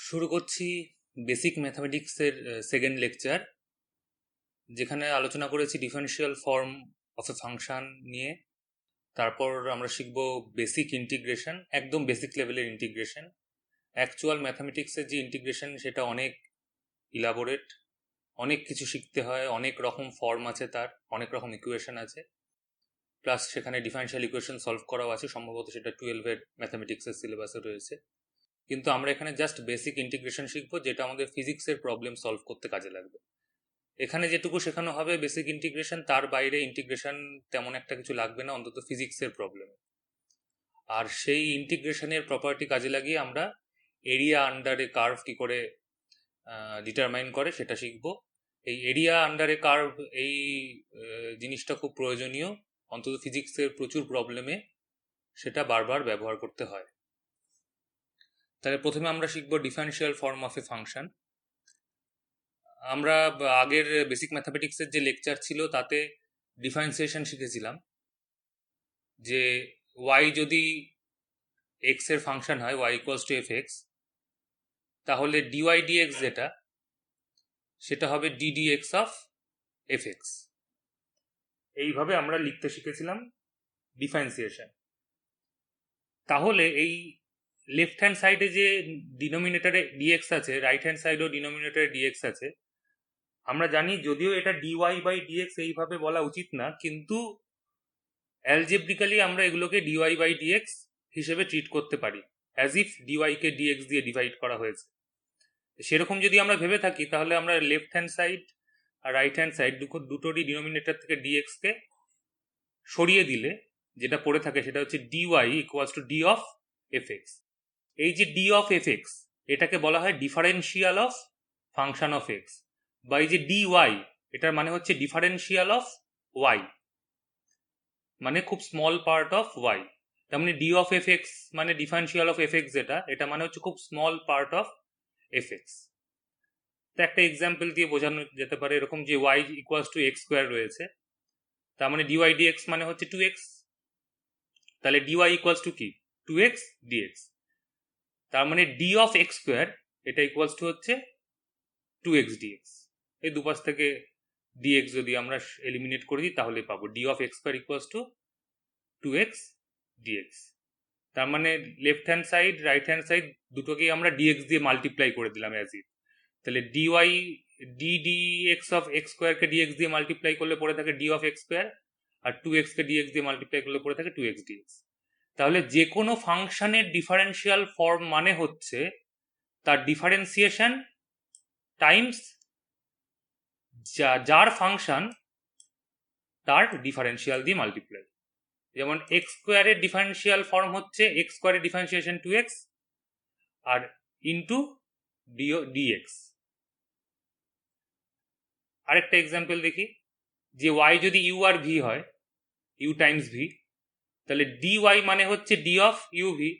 শুরু করছি basic ম্যাথামেটিক্সের second lecture, যেখানে আলোচনা করেছি differential form of A function নিয়ে। তারপর আমরা শিখব বেসিক ইন্টিগ্রেশন, একদম বেসিক লেভেলের ইন্টিগ্রেশন। অ্যাকচুয়াল ম্যাথামেটিক্সের যে ইন্টিগ্রেশন সেটা অনেক ইলাবোরেট, অনেক কিছু শিখতে হয়, অনেক রকম ফর্ম আছে, তার অনেক রকম ইকুয়েশন আছে, প্লাস সেখানে ডিফারেনশিয়াল ইকুয়েশন সলভ করাও আছে, সম্ভবত সেটা 12-এর ম্যাথামেটিক্সের সিলেবাসে রয়েছে। কিন্তু আমরা এখানে জাস্ট বেসিক ইন্টিগ্রেশন শিখবো, যেটা আমাদের ফিজিক্সের প্রবলেম সলভ করতে কাজে লাগবে। এখানে যেটুকু শেখানো হবে বেসিক ইন্টিগ্রেশন, তার বাইরে ইন্টিগ্রেশন তেমন একটা কিছু লাগবে না, অন্তত ফিজিক্সের প্রবলেম। আর সেই ইন্টিগ্রেশনের প্রপার্টি কাজে লাগিয়ে আমরা এরিয়া আন্ডার এ কার্ভ কি করে ডিটারমাইন করে সেটা শিখবো। এই এরিয়া আন্ডার এ কার্ভ, এই জিনিসটা খুব প্রয়োজনীয়, অন্তত ফিজিক্সের প্রচুর প্রবলেমে সেটা বারবার ব্যবহার করতে হয়। তাহলে প্রথমে আমরা শিখবো differential form of A function. আমরা আগের বেসিক ম্যাথামেটিক্সের যে লেকচার ছিল তাতে ডিফারেন্সিয়েশন শিখেছিলাম, যে y যদি x এর ফাংশন হয়, y equals to F x, তাহলে dy dx যেটা, সেটা হবে d dx of F x. এইভাবে আমরা লিখতে শিখেছিলাম ডিফারেন্সিয়েশন। তাহলে এই লেফট হ্যান্ড সাইডে যে ডিনোমিনেটরে dx আছে, রাইট হ্যান্ড সাইডেও ডিনোমিনেটরে dx আছে। আমরা জানি যদিও এটা dy বাই dx এইভাবে বলা উচিত না, কিন্তু অ্যালজেব্রিক্যালি আমরা এগুলোকে dy বাই dx হিসেবে ট্রিট করতে পারি, as if dy K dx দিয়ে ডিভাইড করা হয়েছে। সেরকম যদি আমরা ভেবে থাকি, তাহলে আমরা লেফট হ্যান্ড সাইড আর রাইট হ্যান্ড সাইড দুটোরই ডিনোমিনেটর থেকে dx কে সরিয়ে দিলে যেটা পড়ে থাকে সেটা হচ্ছে dy equals to D of F x. এই যে ডি অফ এফ এক্স, এটাকে বলা হয় differential of function of x, বা এই যে dy, এটার মানে হচ্ছে ডিফারেন্সিয়াল অফ ওয়াই, মানে খুব স্মল পার্ট অফ ওয়াই। তার মানে ডি অফ এফ এক্স মানে ডিফারেন্সিয়াল অফ এফ এক্স, যেটা এটা মানে হচ্ছে খুব small part of F X. তো একটা এক্সাম্পল দিয়ে বোঝানো যেতে পারে এরকম, যে Y equals to X square রয়েছে, তার মানে ডিওয়াই ডিএক্স মানে হচ্ছে 2x। তাহলে ডিওয়াই ইকুয়ালস টু কি, 2x dx। তার মানে ডি অফ এক্স স্কোয়ার এটা ইকুয়ালস টু হচ্ছে 2x dx। এই দুপাশ থেকে dx যদি আমরা এলিমিনেট করে দিই তাহলে পাবো d of x square equals to 2x dx। তার মানে left hand side right hand side দুটোকেই আমরা dx দিয়ে মাল্টিপ্লাই করে দিলাম অ্যাজ ইফ। তাহলে ডিওয়াই dx অফ এক্স স্কোয়ারকে dx দিয়ে মাল্টিপ্লাই করলে পড়ে থাকে ডি অফ এক্স স্কোয়ার, আর 2x কে dx দিয়ে মাল্টিপ্লাই করলে পড়ে থাকে 2x dx। তাহলে যে কোনো ফাংশনের ডিফারেন্সিয়াল ফর্ম মানে হচ্ছে তার ডিফারেন্সিয়েশন টাইমস যার ফাংশন তার ডিফারেন্সিয়াল দিয়ে মাল্টিপ্লাই। যেমন এক্স স্কোয়ারের ডিফারেন্সিয়াল ফর্ম হচ্ছে এক্স স্কোয়ারের ডিফারেন্সিয়েশন 2x আর ইন্টু ডিএক্স। আরেকটা এক্সাম্পল দেখি, যে y যদি ইউ আর ভি হয়, ইউ টাইমস ভি, তাহলে dy মানে হচ্ছে ডি অফ ইউ ভি।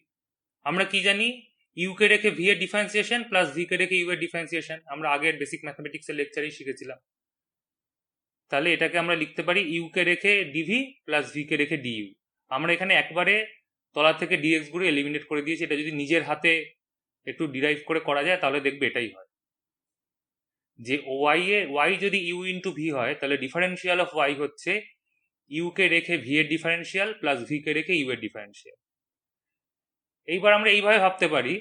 আমরা কি জানি, ইউ কে রেখে ভি এর ডিফারেন্সিয়েশন প্লাস ভি কে রেখে ইউ এর ডিফারেন্সিয়েশন, আমরা আগের বেসিক ম্যাথমেটিক্সের লেকচারেই শিখেছিলাম। তাহলে এটাকে আমরা লিখতে পারি ইউ কে রেখে ডিভি প্লাস ভি কে রেখে ডিইউ। আমরা এখানে একবারে তলা থেকে ডিএক্স গুলো এলিমিনেট করে দিয়েছি। এটা যদি নিজের হাতে একটু ডিরাইভ করে করা যায় তাহলে দেখবে এটাই হয়, যে ওয়াই যদি ইউ ইন্টু ভি হয়, তাহলে ডিফারেন্সিয়াল অফ ওয়াই হচ্ছে ইউ কে রেখে ভি এর ডিফারেন্সিয়াল প্লাস ভি কে রেখে ইউ এর ডিফারেন্সিয়াল। এইবার আমরা এইভাবে ভাবতে পারি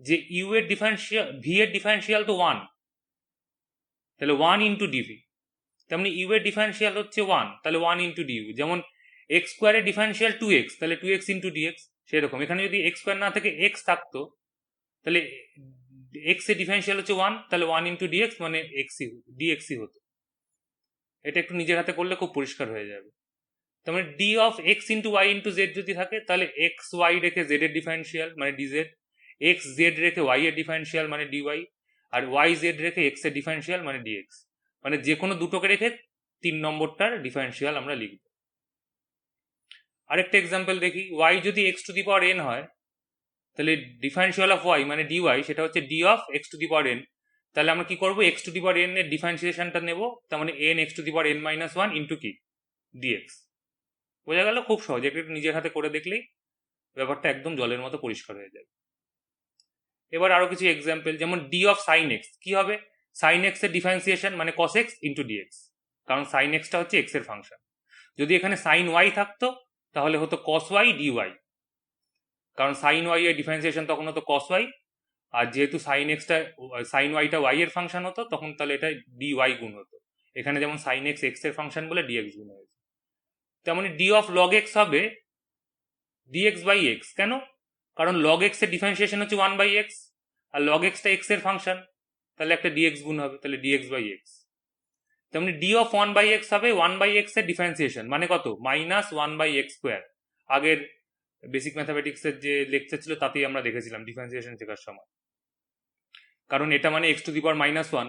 যে ইউ এর ডিফারেন্সিয়াল, ভি এর ডিফারেন্সিয়াল তো 1, তাহলে 1 ইন্টু ডিভি। তেমনি ইউ এর ডিফারেন্সিয়াল হচ্ছে 1, তাহলে 1 ইন্টু ডিইউ। যেমন এক্স স্কোয়ারের ডিফারেন্সিয়াল 2x, তাহলে 2x ইন্টু ডিএক্স। সেরকম এখানে যদি এক্স স্কোয়ার না থেকে এক্স থাকতো, তাহলে এক্স এর ডিফারেন্সিয়াল হচ্ছে 1, তাহলে 1 ইন্টু ডিএক্স মানে ডিএক্সই হতো। এটা একটু নিজের হাতে করলে খুব পরিষ্কার হয়ে যাবে। তার মানে D of X into Y into Z যদি থাকে, তাহলে এক্স ওয়াই রেখে জেড এর ডিফারেন্সিয়াল মানে ডিজেড, এক্স জেড রেখে ওয়াই এর ডিফারেন্সিয়াল মানে ডিওয়াই, আর ওয়াই জেড রেখে এক্স এর ডিফারেন্সিয়াল মানে ডিএক্স। মানে যে কোনো দুটোকে রেখে 3 নম্বরটার ডিফারেন্সিয়াল আমরা লিখব। আরেকটা এক্সাম্পল দেখি, ওয়াই যদি x to the power N হয়, তাহলে ডিফারেন্সিয়াল অফ ওয়াই মানে ডিওয়াই সেটা হচ্ছে D of x to the power N. তাহলে আমরা কি করবো, x to the power N এর ডিফারেন্সিয়েশনটা নেব, তার মানে N x to the power N minus 1 into কি, ডিএক্স। বোঝা গেল? খুব সহজ, একটু নিজের হাতে করে দেখলেই ব্যাপারটা একদম জলের মতো পরিষ্কার হয়ে যাবে। এবার আরো কিছু এক্সাম্পল, যেমন ডি অফ সাইন এক্স কি হবে? সাইন এক্স এর ডিফারেন্সিয়েশন মানে কস এক্স ইন্টু ডিএক্স, কারণ সাইন এক্সটা হচ্ছে এক্স এর ফাংশন। যদি এখানে সাইন ওয়াই থাকতো তাহলে হতো কস ওয়াই ডি ওয়াই, কারণ সাইন ওয়াই এর ডিফারেন্সিয়েশন তখন হতো কস ওয়াই, আর যেহেতু সাইন এক্সটা সাইন ওয়াইটা ওয়াই এর ফাংশন হতো তখন তাহলে এটা ডি ওয়াই গুণ হতো। এখানে যেমন সাইন এক্স এক্স এর ফাংশন বলে ডিএক্স গুণ হয়েছে, তেমনি ডি অফ লগ এক্স হবে ডিএক্স বাই এক্স। কেন? কারণ লগ এক্স এর ডিফারেন্সিয়েশন হচ্ছে 1/x, আর লগ এক্সটা এক্স এর ফাংশন, তাহলে একটা ডিএক্স গুণ হবে, তাহলে ডিএক্স বাই এক্স। তেমনি ডি অফ 1/x হবে 1/x এর ডিফারেন্সিয়েশন মানে কত? -1/x²। আগের বেসিক ম্যাথামেটিক্স এর যে লেকচার ছিল তাতেই আমরা দেখেছিলাম ডিফারেন্সিয়েশন শেখার সময়। কারণ এটা মানে x⁻1,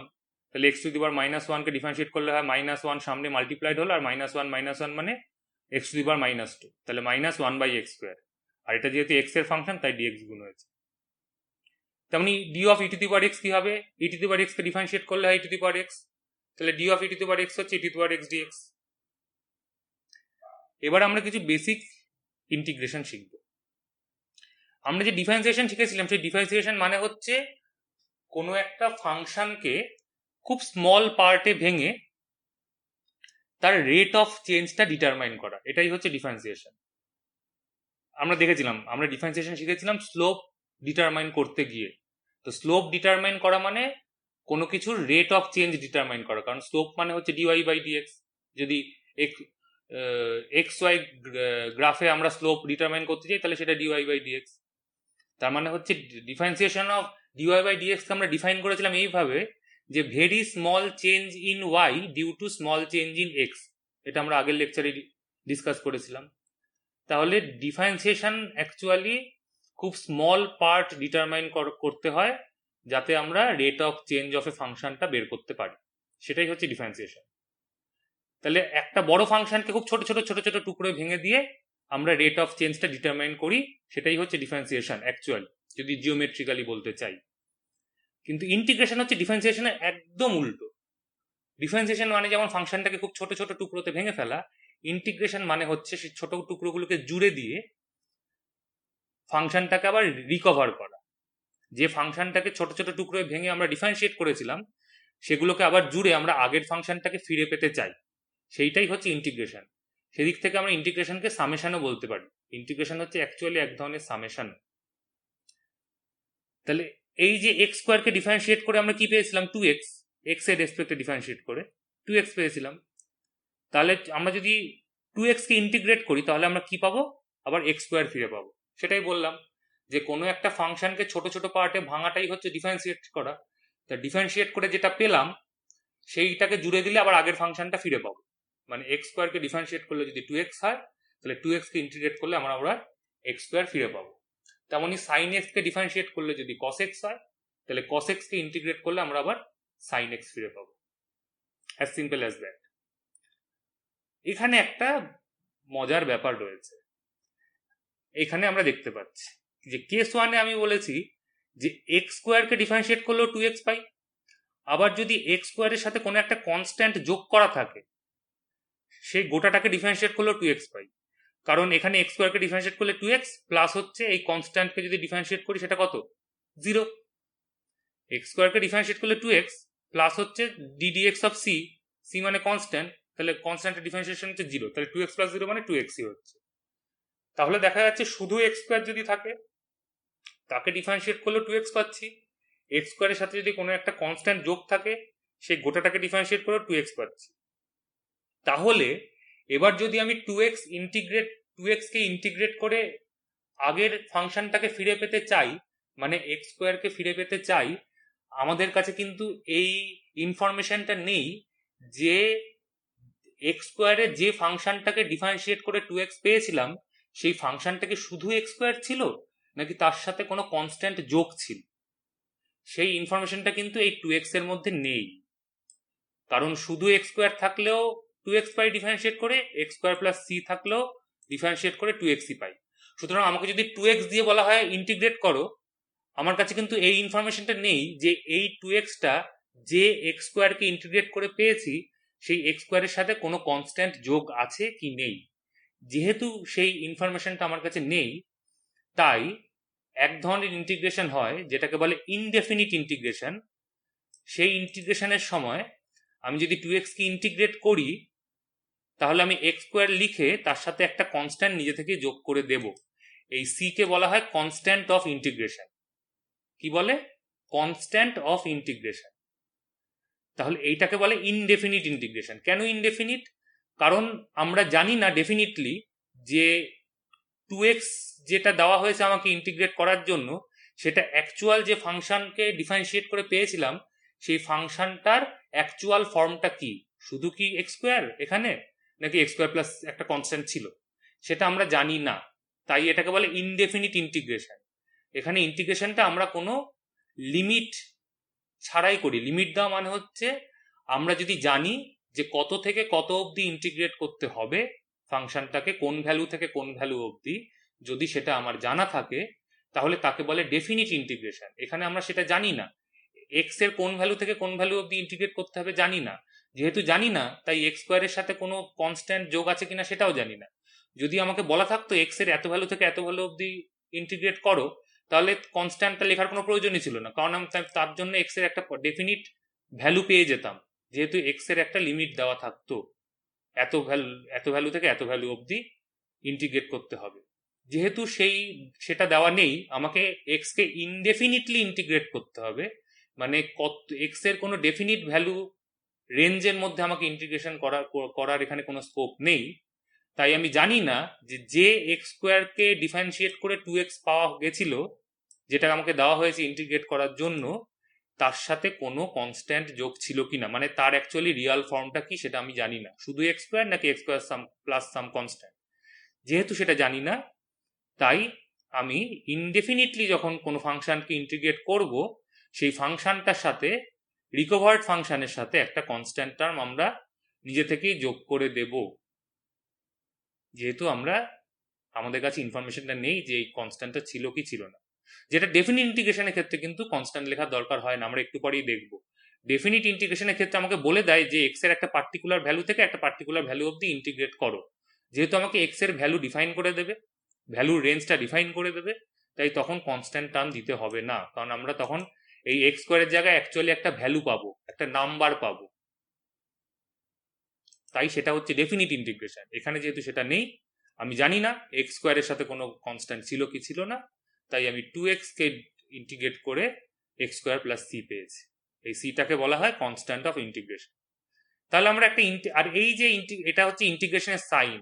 তাহলে x⁻1 কে ডিফারেন্সিয়েট করলে হয় -1 সামনে মাল্টিপ্লাইড হলো, আর -1 মানে x⁻², তাহলে -1/x²। আর এটা যেহেতু এক্স এর ফাংশন তাই ডিএক্স গুণ হয়েছে। তেমনি ডি অফ e⁻x কি হবে? e⁻x কে ডিফারেন্সিয়েট করলে হয় e⁻x, তাহলে ডি অফ e⁻x হচ্ছে e⁻x dx। এবার আমরা কিছু বেসিক ইন্টিগ্রেশন শিখব। আমরা যে ডিফারেন্সিয়েশন শিখেছিলাম সেই ডিফারেন্সিয়েশন মানে হচ্ছে কোনো একটা ফাংশনকে খুব স্মল পার্টে ভেঙে তার রেট অফ চেঞ্জটা ডিটারমাইন করা, এটাই হচ্ছে ডিফারেন্সিয়েশন। আমরা দেখেছিলাম, আমরা ডিফারেন্সিয়েশন শিখেছিলাম স্লোপ ডিটারমাইন করতে গিয়ে। তো স্লোপ ডিটারমাইন করা মানে কোনো কিছুর রেট অফ চেঞ্জ ডিটারমাইন করা, কারণ স্লোপ মানে হচ্ছে ডিওয়াই বাই ডিএক্স। যদি এক্স ওয়াই গ্রাফে আমরা স্লোপ ডিটারমাইন করতে চাই তাহলে সেটা ডিওয়াই বাই ডিএক্স। তার মানে হচ্ছে differentiation of D Y by D X আমরা ডিফাইন করেছিলাম এইভাবে যে very small change in Y due to small change in X. এটা আমরা আগের লেকচারে ডিসকাস করেছিলাম। তাহলে ডিফারেন্সিয়েশন অ্যাকচুয়ালি খুব স্মল পার্ট ডিটারমাইন করতে হয় যাতে আমরা rate of change of a ফাংশনটা বের করতে পারি, সেটাই হচ্ছে ডিফারেন্সিয়েশন। তাহলে একটা বড় ফাংশনকে খুব ছোট ছোট ছোট ছোট টুকরো ভেঙে দিয়ে আমরা রেট অফ চেঞ্জটা ডিটারমাইন করি, সেটাই হচ্ছে ডিফারেন্সিয়েশন অ্যাকচুয়ালি, যদি জিওমেট্রিক্যালি বলতে চাই। কিন্তু ইন্টিগ্রেশন হচ্ছে ডিফারেন্সিয়েশনের একদম উল্টো। ডিফারেন্সিয়েশন মানে যেমন ফাংশনটাকে খুব ছোট ছোট টুকরোতে ভেঙে ফেলা, ইন্টিগ্রেশন মানে হচ্ছে সেই ছোট টুকরোগুলোকে জুড়ে দিয়ে ফাংশনটাকে আবার রিকভার করা। যে ফাংশনটাকে ছোট ছোট টুকরোয় ভেঙে আমরা ডিফারেন্সিয়েট করেছিলাম সেগুলোকে আবার জুড়ে আমরা আগের ফাংশনটাকে ফিরে পেতে চাই, সেইটাই হচ্ছে ইন্টিগ্রেশন। সেদিক থেকে আমরা ইন্টিগ্রেশনকে সামেশনও বলতে পারি। ইন্টিগ্রেশন হচ্ছে অ্যাকচুয়ালি এক ধরনের সামেশন। তাহলে এই যে এক্স স্কোয়ারকে ডিফারেন্সিয়েট করে আমরা কি পেয়েছিলাম? 2x, এক্স এর রেসপেক্টে ডিফারেন্সিয়েট করে 2x পেয়েছিলাম। তাহলে আমরা যদি 2x কে ইন্টিগ্রেট করি তাহলে আমরা কি পাবো? আবার এক্স স্কোয়ার ফিরে পাবো। সেটাই বললাম যে কোনো একটা ফাংশনকে ছোট ছোট পার্টে ভাঙাটাই হচ্ছে ডিফারেন্সিয়েট করা। তা ডিফারেন্সিয়েট করে যেটা পেলাম সেইটাকে জুড়ে দিলে আবার আগের ফাংশনটা ফিরে পাবো। মানে এক্স স্কোয়ারকে ডিফারেন্সিয়েট করলে যদি 2x হয় তাহলে 2x কে ইন্টিগ্রেট করলে আমরা আবার এক্স স্কোয়ার ফিরে পাবো। তেমনই সাইন এক্স কে ডিফারেন্সিয়েট করলে যদি কস এক্স হয় তাহলে কস এক্স কে ইন্টিগ্রেট করলে আমরা আবার সাইন এক্স ফিরে পাবো। As simple as that. এখানে একটা মজার ব্যাপার রয়েছে। এখানে আমরা দেখতে পাচ্ছি যে কেস ওয়ানে আমি বলেছি যে এক্স স্কোয়ারকে ডিফারেন্সিয়েট করলেও 2x পাই, আবার যদি এক্স স্কোয়ারের সাথে কোনো একটা কনস্ট্যান্ট যোগ করা থাকে সেই গোটাটাকে ডিফারেন্সিয়েট করলেও 2x পাই। কারণ এখানে এক্স স্কোয়ারকে ডিফারেন্সিয়েট করলে 2x প্লাস হচ্ছে এই কনস্ট্যান্টকে যদি ডিফারেন্সিয়েট করি সেটা কত? 0। এক্স স্কোয়ারকে ডিফারেন্সিয়েট করলে 2x প্লাস হচ্ছে ddx অফ c, c মানে কনস্ট্যান্ট, তাহলে কনস্ট্যান্টের ডিফারেন্সিয়েশন হচ্ছে 0, তাহলে 2x প্লাস 0 মানে 2x হচ্ছে। তাহলে দেখা যাচ্ছে শুধু এক্স স্কোয়ার যদি থাকে তাকে ডিফারেন্সিয়েট করলে 2x পাচ্ছি, এক্স স্কোয়ারের সাথে যদি কোনো একটা কনস্ট্যান্ট যোগ থাকে সেই গোটাটাকে ডিফারেন্সিয়েট করে 2x পাচ্ছি। তাহলে এবার যদি আমি 2x কে ইন্টিগ্রেট করে আগের ফাংশনটাকে ফিরে পেতে চাই, মানে এক্স স্কোয়ারকে ফিরে পেতে চাই, আমাদের কাছে কিন্তু এই ইনফরমেশনটা নেই যে এক্স স্কোয়ারে যে ফাংশনটাকে ডিফারেন্সিয়েট করে 2x পেয়েছিলাম সেই ফাংশনটাকে শুধু এক্স স্কোয়ার ছিল নাকি তার সাথে কোনো কনস্ট্যান্ট যোগ ছিল। সেই ইনফরমেশনটা কিন্তু এই 2x এর মধ্যে নেই, কারণ শুধু এক্স স্কোয়ার থাকলেও 2x পাই ডিফারেন্সিয়েট করে, এক্স স্কোয়ার প্লাস সি থাকলেও ডিফারেন্সিয়েট করে 2x পাই। সুতরাং আমাকে যদি 2x দিয়ে বলা হয় ইন্টিগ্রেট করো, আমার কাছে কিন্তু এই ইনফরমেশনটা নেই যে এই 2xটা যে এক্স স্কোয়ারকে ইন্টিগ্রেট করে পেয়েছি সেই এক্স স্কোয়ারের সাথে কোনো কনস্ট্যান্ট যোগ আছে কি নেই। যেহেতু সেই ইনফরমেশনটা আমার কাছে নেই, তাই এক ধরনের ইন্টিগ্রেশন হয় যেটাকে বলে ইনডেফিনিট ইন্টিগ্রেশন। সেই ইন্টিগ্রেশনের সময় আমি যদি 2x কে ইন্টিগ্রেট করি তাহলে আমি এক্স স্কোয়ার লিখে তার সাথে একটা কনস্ট্যান্ট নিজে থেকে যোগ করে দেব। এই সি কে বলা হয় কনস্ট্যান্ট অফ ইন্টিগ্রেশন। কি বলে? Constant of integration. তাহলে এইটাকে বলে ইনডেফিনিট ইন্টিগ্রেশন। কেন ইনডেফিনিট? কারণ আমরা জানি না ডেফিনিটলি যে 2x যেটা দেওয়া হয়েছে আমাকে ইন্টিগ্রেট করার জন্য সেটা অ্যাকচুয়াল যে ফাংশনকে ডিফারেন্সিয়েট করে পেয়েছিলাম সেই ফাংশনটার অ্যাকচুয়াল ফর্মটা কি, শুধু কি এক্স স্কোয়ার এখানে, নাকি এক্স স্কোয়ার প্লাস একটা কনস্ট্যান্ট ছিল, সেটা আমরা জানি না। তাই এটাকে বলে ইনডেফিনিট ইন্টিগ্রেশন। এখানে ইন্টিগ্রেশনটা আমরা কোনো লিমিট ছাড়াই করি। লিমিট দেওয়া মানে হচ্ছে আমরা যদি জানি যে কত থেকে কত অবধি ইন্টিগ্রেট করতে হবে ফাংশনটাকে, কোন ভ্যালু থেকে কোন ভ্যালু অবধি, যদি সেটা আমার জানা থাকে তাহলে তাকে বলে ডেফিনিট ইন্টিগ্রেশন। এখানে আমরা সেটা জানি না, এক্স এর কোন ভ্যালু থেকে কোন ভ্যালু অবধি ইন্টিগ্রেট করতে হবে জানি না। যেহেতু জানি না তাই এক্স স্কোয়ারের সাথে কোনো কনস্ট্যান্ট যোগ আছে কিনা সেটাও জানি না। যদি আমাকে বলা থাকতো এক্স এর এত ভ্যালু থেকে এত ভ্যালু অবধি ইন্টিগ্রেট করো তাহলে কনস্ট্যান্টটা লেখার কোনো প্রয়োজনই ছিল না, কারণ আমি তার জন্য এক্স এর একটা ডেফিনিট ভ্যালু পেয়ে যেতাম, যেহেতু এক্স এর একটা লিমিট দেওয়া থাকতো এত ভ্যালু থেকে এত ভ্যালু অবধি ইন্টিগ্রেট করতে হবে। যেহেতু সেটা দেওয়া নেই, আমাকে এক্স কে ইনডেফিনিটলি ইন্টিগ্রেট করতে হবে, মানে কত এক্স এর কোনো ডেফিনিট ভ্যালু রেঞ্জের মধ্যে আমাকে ইন্টিগ্রেশন করার এখানে কোনো স্কোপ নেই। তাই আমি জানি না যে এক্স স্কোয়ারকে ডিফারেন্সিয়েট করে 2x পাওয়া গেছিল, যেটা আমাকে দেওয়া হয়েছে ইন্টিগ্রেট করার জন্য, তার সাথে কোনো কনস্ট্যান্ট যোগ ছিল কিনা, মানে তার অ্যাকচুয়ালি রিয়াল ফর্মটা কি সেটা আমি জানি না, শুধু এক্স স্কোয়ার নাকি এক্স স্কোয়ার প্লাস সাম কনস্ট্যান্ট। যেহেতু সেটা জানি না তাই আমি ইনডেফিনিটলি যখন কোনো ফাংশনকে ইন্টিগ্রেট করব সেই ফাংশনটার সাথে রিকভার্ড ফাংশনের সাথে একটা কনস্ট্যান্ট টার্ম আমরা নিজে থেকেই যোগ করে দেব, যেহেতু আমাদের কাছে ইনফরমেশনটা নেই যে এই কনস্ট্যান্টটা ছিল কি ছিল না। যেটা ডেফিনিট ইন্টিগ্রেশনের ক্ষেত্রে কিন্তু কনস্ট্যান্ট লেখার দরকার হয় না, আমরা একটু পরেই দেখব। ডেফিনিট ইন্টিগ্রেশনের ক্ষেত্রে আমাকে বলে দেয় যে এক্স এর একটা পার্টিকুলার ভ্যালু থেকে একটা পার্টিকুলার ভ্যালু অবধি ইন্টিগ্রেট করো। যেহেতু আমাকে এক্স এর ভ্যালু ডিফাইন করে দেবে, ভ্যালুর রেঞ্জটা ডিফাইন করে দেবে, তাই তখন কনস্ট্যান্ট টার্ম দিতে হবে না, কারণ আমরা তখন এই এক্স স্কোয়ারের জায়গায় অ্যাকচুয়ালি একটা ভ্যালু পাবো, একটা নাম্বার পাবো। তাই সেটা হচ্ছে ডেফিনিট ইন্টিগ্রেশন। এখানে যেহেতু সেটা নেই, আমি জানি না এক্স স্কোয়ারের সাথে কোনো কনস্ট্যান্ট ছিল কি ছিল না, তাই আমি 2x কে ইন্টিগ্রেট করে এক্স স্কোয়ার প্লাস সি পেয়েছি। এই সিটাকে বলা হয় কনস্ট্যান্ট অফ ইন্টিগ্রেশন। তাহলে আমরা একটা আর এই যে এটা হচ্ছে ইন্টিগ্রেশনের সাইন,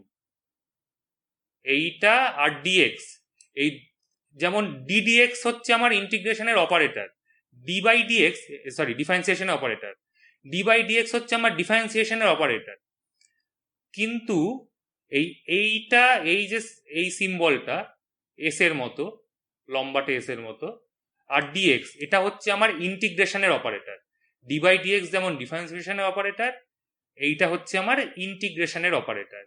এইটা আর ডিএক্স, এই যেমন ডিডিএক্স হচ্ছে আমার ইন্টিগ্রেশনের operator, d by d x sorry ডিফারেন্সিয়েশনের অপারেটর, ডি বাই ডিএক্স হচ্ছে আমার ডিফারেন্সিয়েশনের অপারেটর। কিন্তু এইটা এই সিম্বলটা এস এর মতো, লম্বাটে এস এর মতো, আর ডিএক্স এটা হচ্ছে আমার ইন্টিগ্রেশনের অপারেটর। ডি বাই ডিএক্স যেমন ডিফারেন্সিয়েশনের অপারেটর, এইটা হচ্ছে আমার ইন্টিগ্রেশনের অপারেটর।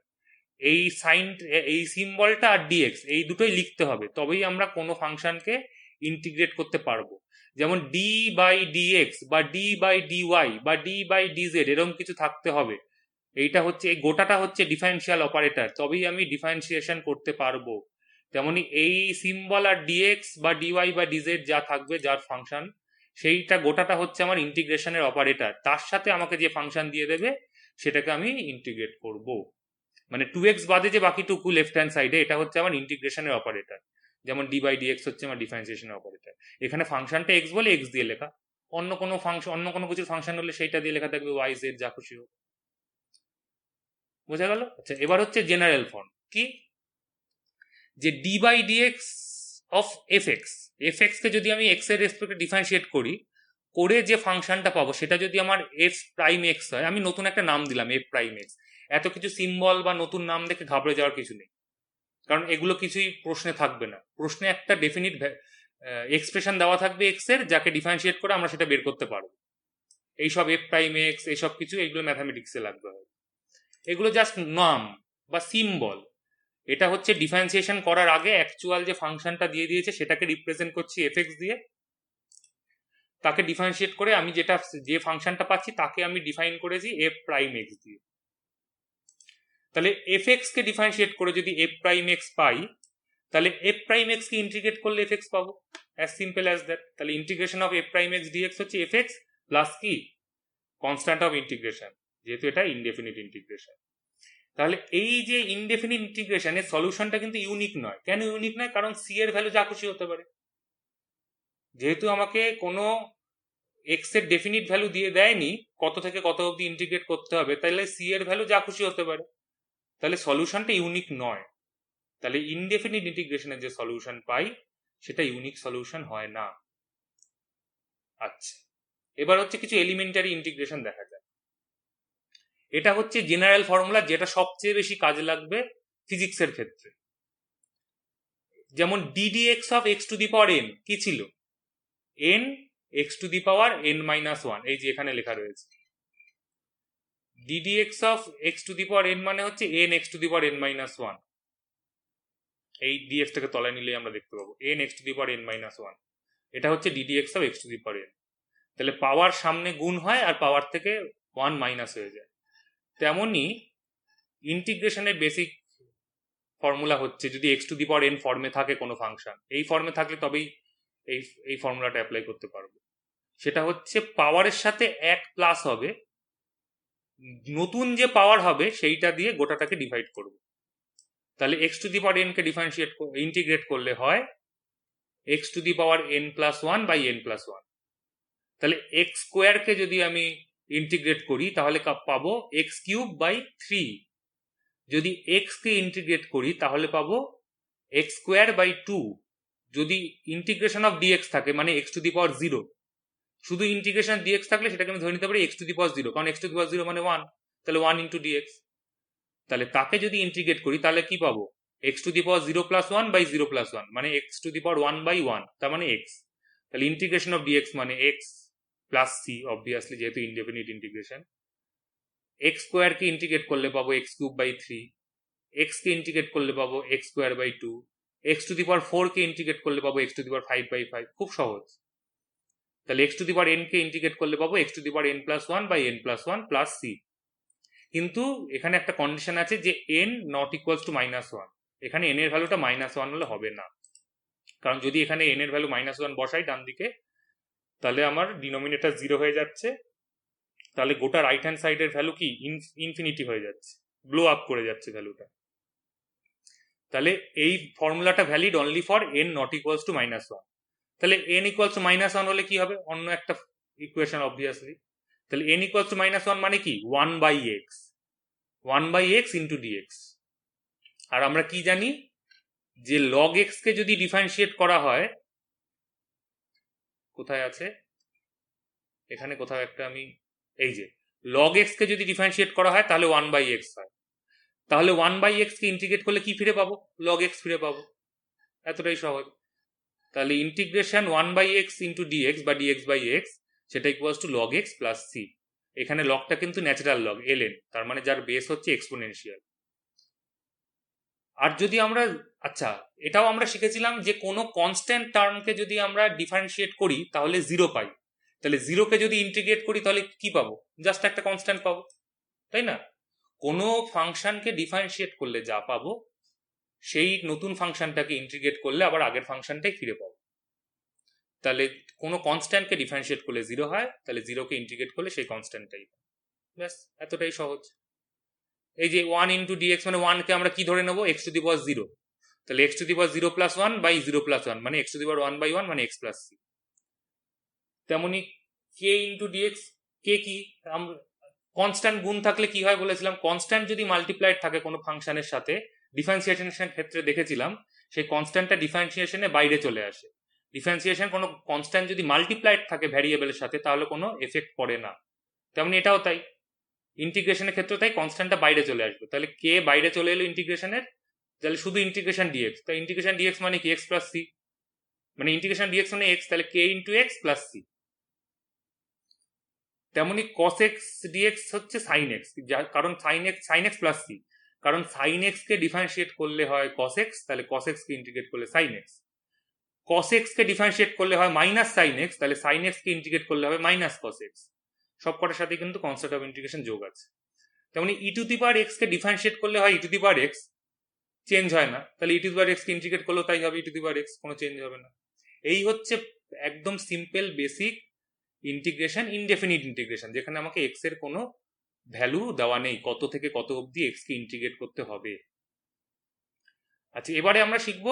এই সিম্বলটা আর ডিএক্স এই দুটোই লিখতে হবে, তবেই আমরা কোনো ফাংশনকে ইন্টিগ্রেট করতে পারবো। যেমন ডি বাই ডিএক্স বা ডি বাই ডিওয়াই বা ডি বাই ডিজেড এরকম কিছু থাকতে হবে। এইটা হচ্ছে এই গোটাটা হচ্ছে ডিফারেন্সিয়াল অপারেটর, তবেই আমি ডিফারেন্সিয়েশন করতে পারবো। তেমনি এই সিম্বল আর ডিএক্স বা ডিওয়াই বা ডিজেড যা থাকবে, যার ফাংশন, সেইটা গোটাটা হচ্ছে আমার ইন্টিগ্রেশনের অপারেটর। তার সাথে আমাকে যে ফাংশন দিয়ে দেবে সেটাকে আমি ইন্টিগ্রেট করব। মানে 2x বাদে যে বাকিটুকু লেফট হ্যান্ড সাইডে, এটা হচ্ছে আমার ইন্টিগ্রেশনের অপারেটর। যেমন ডি বাই ডিএক্স হচ্ছে আমার ডিফারেন্সিয়েশনের অপারেটর। এখানে ফাংশনটা এক্স বলে এক্স দিয়ে লেখা, অন্য কোনো কিছুর ফাংশন হলে সেইটা দিয়ে লেখা থাকবে ওয়াই জেড যা খুশি হোক। বোঝা গেল? আচ্ছা, এবার হচ্ছে জেনারেল ফর্ম কি, যে d by d x of F x কে যদি আমি এক্স এর রেসপেক্টে ডিফারেন্সিয়েট করি, করে যে ফাংশনটা পাবো সেটা যদি আমার এফ প্রাইম এক্স হয়, আমি নতুন একটা নাম দিলাম এফ প্রাইম এক্স। এত কিছু সিম্বল বা নতুন নাম দেখে ঘাবড়ে যাওয়ার কিছু নেই, কারণ এগুলো কিছুই প্রশ্নে থাকবে না। প্রশ্নে একটা ডেফিনিট এক্সপ্রেশন দেওয়া থাকবে এক্স এর, যাকে ডিফারেন্সিয়েট করে আমরা সেটা বের করতে পারবো। এইসব এফ প্রাইম এক্স এইসব কিছু, এগুলো ম্যাথামেটিক্সে লাগবে, এগুলো জাস্ট নাম বা সিম্বল। এটা হচ্ছে ডিফারেন্সিয়েশন করার আগে অ্যাকচুয়াল যে ফাংশনটা দিয়ে দিয়েছে সেটাকে রিপ্রেজেন্ট করছি এফ এক্স দিয়ে, তাকে ডিফারেন্সিয়েট করে আমি যে ফাংশনটা পাচ্ছি তাকে আমি ডিফাইন করেছি এফ প্রাইম এক্স দিয়ে। তাহলে এফ এক্স কে ডিফারেন্সিয়েট করে যদি এফ প্রাইম এক্স পাই, তাহলে এফ প্রাইম এক্স কে ইন্টিগ্রেট করলে এফ এক্স পাবো, অ্যাজ সিম্পল অ্যাজ দ্যাট। তাহলে integration of F prime x D X হচ্ছে এফ এক্স প্লাস কি কনস্ট্যান্ট অফ ইন্টিগ্রেশন, যেহেতু এটা ইনডেফিনিট ইন্টিগ্রেশন। তাহলে এই যে ইনডেফিনিট ইন্টিগ্রেশনের সলিউশনটা কিন্তু ইউনিক নয়। কেন ইউনিক নয়? কারণ সি এর ভ্যালু যা খুশি হতে পারে। যেহেতু আমাকে কোনো এক্স এর ডেফিনিট ভ্যালু দিয়ে দেয়নি কত থেকে কত অবধি ইন্টিগ্রেট করতে হবে, তাহলে সি এর ভ্যালু যা খুশি হতে পারে, তাহলে সলিউশনটা ইউনিক নয়। তাহলে ইনডেফিনিট ইন্টিগ্রেশনের যে সলিউশন পাই সেটা ইউনিক সলিউশন হয় না। আচ্ছা, এবার হচ্ছে কিছু এলিমেন্টারি ইন্টিগ্রেশন দেখা যায়। এটা হচ্ছে জেনারেল ফর্মুলা, যেটা সবচেয়ে বেশি কাজে লাগবে ফিজিক্সের ক্ষেত্রে। যেমন ddx of x to the power N কি ছিল? N x to the power N minus one, এই যে এখানে লেখা রয়েছে। Ddx of x to the power N মানে হচ্ছে N x to the power N minus one. এই ডিএক্সটাকে তলায় নিলে আমরা দেখতে পাবো N x to the power N minus one. এটা হচ্ছে ddx of x to the power N. তাহলে পাওয়ার সামনে গুণ হয় আর পাওয়ার থেকে ওয়ান মাইনাস হয়ে যায়। তেমনই ইন্টিগ্রেশনের বেসিক ফর্মুলা হচ্ছে, যদি x to the power N ফর্মে থাকে কোনো ফাংশন, এই ফর্মে থাকলে তবেই এই ফর্মুলাটা অ্যাপ্লাই করতে পারবো। সেটা হচ্ছে পাওয়ারের সাথে এক প্লাস হবে, নতুন যে পাওয়ার হবে সেইটা দিয়ে গোটাটাকে ডিভাইড করব। তাহলে x to the power N কে ইন্টিগ্রেট করলে হয় X to the power N plus one by N plus one. তাহলে এক্স স্কোয়ারকে যদি আমি ইন্টিগ্রেট করি তাহলে পাবো এক্স কিউব বাই থ্রি। যদি এক্স কে ইন্টিগ্রেট করি তাহলে পাবো এক্স স্কোয়ার বাই টু। যদি ইন্টিগ্রেশন অফ ডিএক্স থাকে মানে x to the power zero, শুধু ইন্টিগ্রেশন ডিএক্স থাকলে সেটাকে আমি ধরে নিতে পারি X to the power zero, কারণ x to the power zero মানে ওয়ান, তাহলে ওয়ান ইন্টু ডিএক্স। তাহলে তাকে যদি ইন্টিগ্রেট করি তাহলে কি পাবো? X to the power zero plus one by zero plus one মানে x to the power one by one, তার মানে এক্স। তাহলে ইন্টিগ্রেশন অফ ডিএক্স মানে এক্স প্লাস সি, অবভিয়াসলি যেহেতু ইনডেফিনিট ইন্টিগ্রেশন। এক্স স্কোয়ার কে ইন্টিগ্রেট করলে পাবো x cube by three, x কে ইন্টিগ্রেট করলে পাবো X square by two, X to the power four কে ইন্টিগ্রেট করলে পাবো x to the power five by five. খুব সহজ। তাহলে x to the power N কে ইন্টিগ্রেট করলে পাবো x to the power N plus one by N plus one plus C. কিন্তু এখানে একটা কন্ডিশন আছে যে N not equals to minus one. এখানে এন এর ভ্যালুটা মাইনাস ওয়ান হলে হবে না, কারণ যদি এখানে এন এর ভ্যালু মাইনাস ওয়ান বসাই ডান দিকে তাহলে আমার ডিনোমিনেটর জিরো হয়ে যাচ্ছে, তাহলে গোটা রাইট হ্যান্ড সাইডের ভ্যালু কি ইনফিনিটি হয়ে যাচ্ছে, ব্লো আপ করে যাচ্ছে ভ্যালুটা। তাহলে এই ফর্মুলাটা valid only for n not equals to minus one. তাহলে n equals to minus one হলে কি হবে? অন্য একটা ইকুয়েশন অবভিয়াসলি। তাহলে n equals to minus one মানে কি? One by x, one by x into d x. আর আমরা কি জানি যে লগ এক্স কে যদি ডিফারেন্সিয়েট করা হয়, কোথায় আছে এখানে কোথাও একটা, আমি এই যে লগ এক্স কে যদি ডিফারেন্সিয়েট করা হয় তাহলে ওয়ান বাই এক্স হয়। তাহলে ওয়ান বাই এক্স কে ইন্টিগ্রেট করলে কি ফিরে পাবো? লগ এক্স ফিরে পাবো। এতটাই সহজ। তাহলে integration one by x into D X বা ডিএক্স বাই এক্স সেটা equals to log X plus C. এখানে লগটা কিন্তু ন্যাচারাল লগ এলএন, তার মানে যার বেস হচ্ছে এক্সপোনেনশিয়াল। আর যদি আমরা, আচ্ছা এটাও আমরা শিখেছিলাম যে কোনো কনস্ট্যান্ট টার্মকে যদি আমরা ডিফারেন্সিয়েট করি তাহলে জিরো পাই। তাহলে জিরোকে যদি ইন্টিগ্রেট করি তাহলে কি পাবো? জাস্ট একটা কনস্ট্যান্ট পাবো, তাই না? কোনো ফাংশনকে ডিফারেন্সিয়েট করলে যা পাবো সেই নতুন ফাংশনটাকে ইন্টিগ্রেট করলে আবার আগের ফাংশনটাই ফিরে পাবো। তাহলে কোনো কনস্ট্যান্টকে ডিফারেন্সিয়েট করলে জিরো হয়, তাহলে জিরোকে ইন্টিগ্রেট করলে সেই কনস্ট্যান্টটাই পাবো। ব্যাস, এতটাই সহজ। এই যে ওয়ান ইন্টু ডিএক্স মানে ওয়ানকে আমরা কি ধরে নেবো? X to the power zero. তাহলে x to the power zero plus one by zero plus one মানে x to the power one by one মানে এক্স প্লাস সি। তেমনি কে ইন্টু ডিএক্স, কে কি আমরা কনস্ট্যান্ট গুণ থাকলে কি হয় বলেছিলাম? কনস্ট্যান্ট যদি মাল্টিপ্লাইড থাকে কোনো ফাংশনের সাথে, ডিফারেন্সিয়েশনের ক্ষেত্রে দেখেছিলাম সেই কনস্ট্যান্টটা ডিফারেন্সিয়েশনে বাইরে চলে আসে। ডিফারেন্সিয়েশন কোনো কনস্ট্যান্ট যদি মাল্টিপ্লাইড থাকে ভ্যারিয়েবলের সাথে তাহলে কোনো এফেক্ট পড়ে না। তেমনি এটাও তাই, ইন্টিগ্রেশনের ক্ষেত্রে তাই কনস্ট্যান্টটা বাইরে চলে আসবে। তাহলে কে বাইরে চলে এলো ইন্টিগ্রেশনের, তাহলে শুধু ইন্টিগ্রেশন ডিএক্স। তাই ইন্টিগ্রেশন ডিএক্স মানে কি? এক্স প্লাস সি, মানে ইন্টিগ্রেশন ডিএক্স মানে এক্স, তাহলে কে ইন্টু এক্স প্লাস সি। তেমনি কস এক্স ডিএক্স হচ্ছে সাইন এক্স, কারণ সাইন এক্স প্লাস সি, কারণ সাইন এক্স কে ডিফারেন্সিয়েট করলে হয় কস এক্স, তাহলে কস এক্স কে ইন্টিগ্রেট করলে সাইন এক্স। কস এক্স কে ডিফারেন্সিয়েট করলে হয় মাইনাস সাইন এক্স, তাহলে সাইন এক্স কে ইন্টিগ্রেট করলে হবে মাইনাস কস এক্স। সব কটার সাথে কিন্তু কনসেপ্ট অফ ইন্টিগ্রেশন যোগ আছে। তেমনি e to the power x কে ডিফারেন্সিয়েট করলে হয় e to the power x, change হয় না, তাহলে e to the power x কে ইন্টিগ্রেট করলেও তাই হবে, e to the power x, কোনো চেঞ্জ হবে না। এই হচ্ছে একদম simple basic integration, indefinite integration, যেখানে আমাকে এক্স এর কোনো ভ্যালু দেওয়া নেই, কত থেকে কত অবধি এক্স কে ইন্টিগ্রেট করতে হবে। আচ্ছা, এবারে আমরা শিখব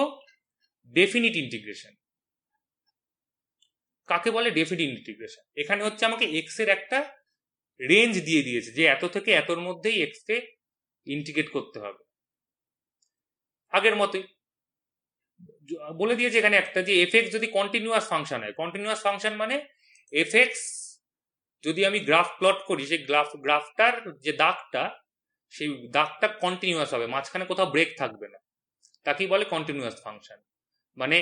ডেফিনিট ইন্টিগ্রেশন। কাকে বলে ডেফিনিট ইন্টিগ্রেশন? এখানে হচ্ছে আমাকে এক্স এর একটা রেঞ্জ দিয়ে দিয়েছে যে এত থেকে এতর মধ্যেই এক্স কে ইন্টিগ্রেট করতে হবে। আগের মতোই বলে দিয়েছে এখানে একটা, যে এফ এক্স যদি কন্টিনিউয়াস ফাংশন হয়, কন্টিনিউয়াস ফাংশন মানে এফ এক্স যদি আমি গ্রাফ প্লট করি, সেই গ্রাফটার যে দাগটা, সেই দাগটা কন্টিনিউয়াস হবে, মাঝখানে কোথাও ব্রেক থাকবে না, তাকেই বলে কন্টিনিউয়াস ফাংশন। মানে